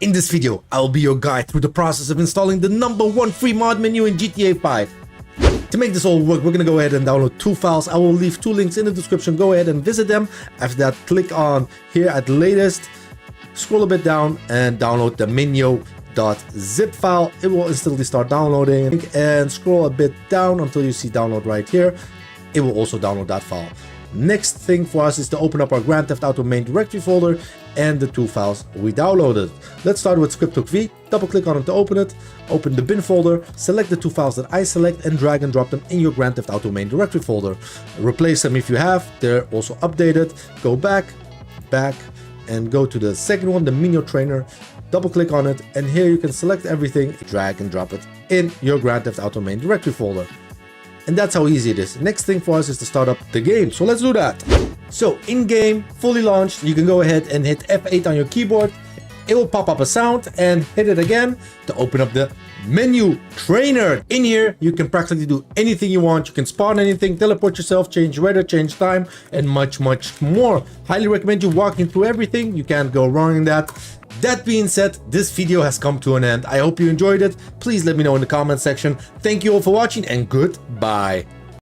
In this video, I'll be your guide through the process of installing the #1 free mod Menyoo in GTA 5. To make this all work, we're gonna go ahead and download 2 files. I will leave 2 links in the description. Go ahead and visit them. After that, click on here at latest, scroll a bit down and download the Menyoo.zip file. It will instantly start downloading, and scroll a bit down until you see download right here. It will also download that file. Next thing for us is to open up our Grand Theft Auto main directory folder and the 2 files we downloaded. Let's start with ScriptHookV. Double click on it to open it. Open the bin folder, select the 2 files that I select and drag and drop them in your Grand Theft Auto main directory folder. Replace them if you have, they're also updated. Go back, and go to the second one, the Menyoo trainer. Double click on it, and here you can select everything, drag and drop it in your Grand Theft Auto main directory folder. And that's how easy it is. Next thing for us is to start up the game, so let's do that. So in game, fully launched, you can go ahead and hit F8 on your keyboard. It will pop up a sound, and hit it again to open up the Menyoo trainer. In here, you can practically do anything you want. You can spawn anything, teleport yourself, change weather, change time, and much more. Highly recommend you walking through everything. You can't go wrong in that. That being said, this video has come to an end. I hope you enjoyed it. Please let me know in the comment section. Thank you all for watching, and goodbye.